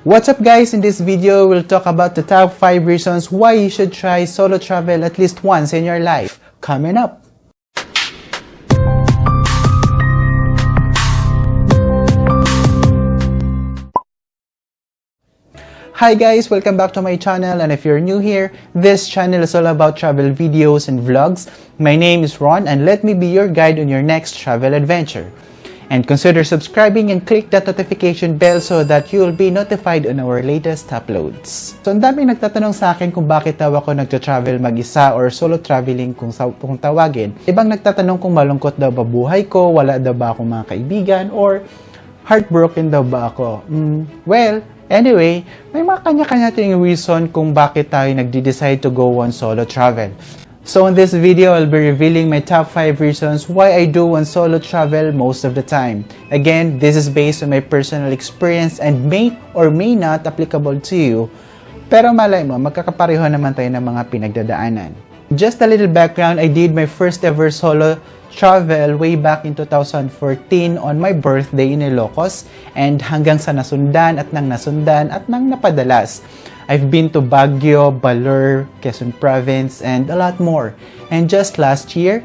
What's up guys, in this video we'll talk about the top 5 reasons why you should try solo travel at least once in your life. Coming up! Hi guys, welcome back to my channel, and if you're new here, this channel is all about travel videos and vlogs. My name is Ron and let me be your guide on your next travel adventure. And consider subscribing and click that notification bell so that you'll be notified on our latest uploads. So, ang daming nagtatanong sa akin kung bakit daw ako nagta-travel mag-isa or solo traveling kung tawagin. Ibang nagtatanong kung malungkot daw ba buhay ko, wala daw ba akong mga kaibigan, or heartbroken daw ba ako. Well, anyway, may mga kanya-kanya tayong reason kung bakit tayo nagde-decide to go on solo travel. So in this video, I'll be revealing my top 5 reasons why I do on solo travel most of the time. Again, this is based on my personal experience and may or may not applicable to you. Pero malay mo, magkakapareho naman tayo ng mga pinagdadaanan. Just a little background, I did my first ever solo travel way back in 2014 on my birthday in Ilocos, and hanggang sa nasundan at nang napadalas. I've been to Baguio, Baler, Quezon Province, and a lot more. And just last year,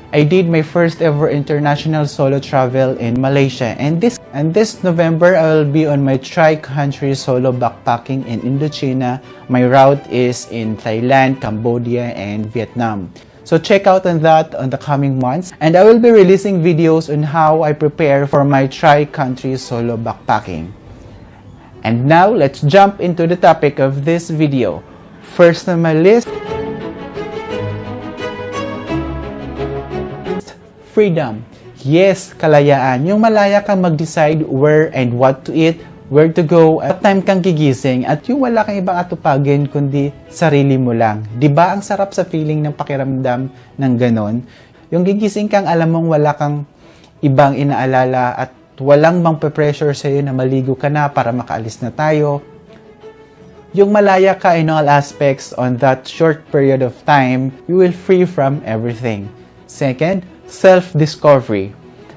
I did my first ever international solo travel in Malaysia. And this November, I will be on my tri-country solo backpacking in Indochina. My route is in Thailand, Cambodia, and Vietnam. So check out on that on the coming months. And I will be releasing videos on how I prepare for my tri-country solo backpacking. And now, let's jump into the topic of this video. First on my list, freedom. Yes, kalayaan. Yung malaya kang mag-decide where and what to eat, where to go, at time kang gigising, at yung wala kang ibang atupagin kundi sarili mo lang. Diba ang sarap sa feeling ng pakiramdam ng ganon? Yung gigising kang alam mong wala kang ibang inaalala at walang mang-pressure sa'yo na maligo ka na para makaalis na tayo. Yung malaya ka in all aspects on that short period of time, you will free from everything. Second, self-discovery.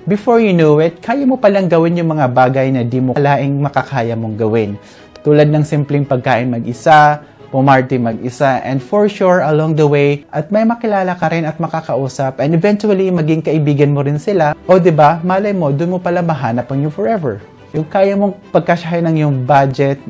Before you know it, kaya mo palang gawin yung mga bagay na di mo kalaing makakaya mong gawin. Tulad ng simpleng pagkain mag-isa, pumarty mag-isa, and for sure, along the way, at may makilala ka rin at makakausap, and eventually, maging kaibigan mo rin sila. O diba, malay mo, doon mo pala mahanap ang yung forever. Yung kaya mong pagkasyahin ng yung budget,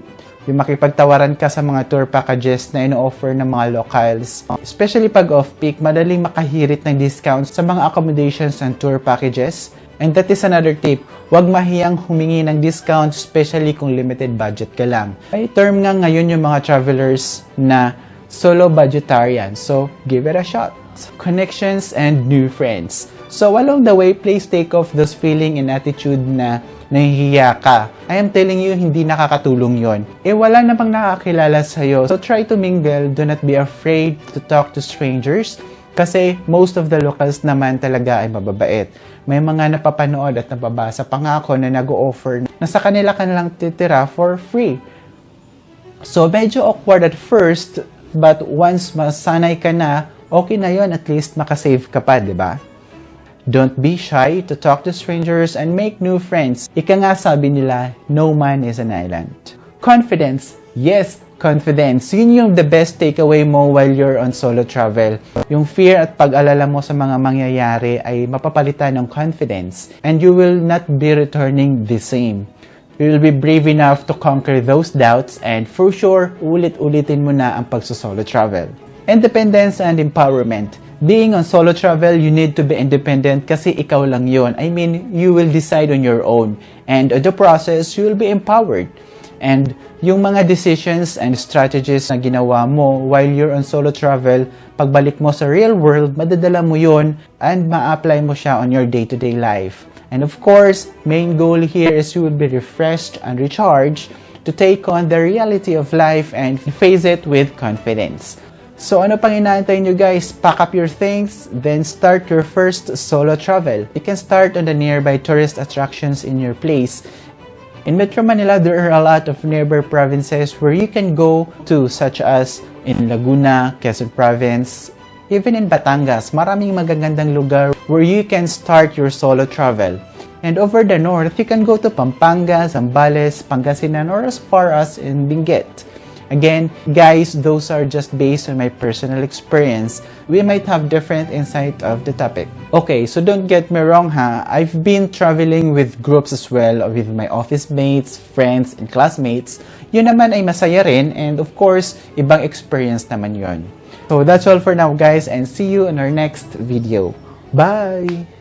yung makipagtawaran ka sa mga tour packages na ino-offer ng mga locals. Especially pag off-peak, madaling makahirit ng discounts sa mga accommodations and tour packages. And that is another tip, huwag mahiyang humingi ng discount, especially kung limited budget ka lang. May term nga ngayon yung mga travelers na solo budgetarian, so give it a shot. Connections and new friends. So along the way, please take off this feeling and attitude na nahihiya ka. I am telling you, hindi nakakatulong yon. Wala namang nakakilala sa'yo. So try to mingle, do not be afraid to talk to strangers. Kasi most of the locals naman talaga ay mababait. May mga napapanood at nababasa pa nga ako na nag-o-offer na sa kanila ka nalang titira for free. So medyo awkward at first, but once masanay ka na, okay na yon, at least makasave ka pa, di ba? Don't be shy to talk to strangers and make new friends. Ika nga sabi nila, no man is an island. Confidence. Yes, confidence. Yun yung the best takeaway mo while you're on solo travel. Yung fear at pag-alala mo sa mga mangyayari ay mapapalitan ng confidence, and you will not be returning the same. You will be brave enough to conquer those doubts, and for sure, ulit-ulitin mo na ang pagsusolo travel. Independence and empowerment. Being on solo travel, you need to be independent kasi ikaw lang yon. I mean, you will decide on your own. And in the process, you will be empowered. And yung mga decisions and strategies na ginawa mo while you're on solo travel, pagbalik mo sa real world, madadala mo yon and ma-apply mo siya on your day-to-day life. And of course, main goal here is you will be refreshed and recharged to take on the reality of life and face it with confidence. So ano pang inaantay nyo guys? Pack up your things, then start your first solo travel. You can start on the nearby tourist attractions in your place. In Metro Manila, there are a lot of neighbor provinces where you can go to, such as in Laguna, Quezon Province, even in Batangas. Maraming magagandang lugar where you can start your solo travel. And over the north, you can go to Pampanga, Zambales, Pangasinan, or as far as in Benguet. Again, guys, those are just based on my personal experience. We might have different insight of the topic. Okay, so don't get me wrong ha. I've been traveling with groups as well, with my office mates, friends, and classmates. Yun naman ay masaya rin, and of course, ibang experience naman yun. So that's all for now guys, and see you in our next video. Bye!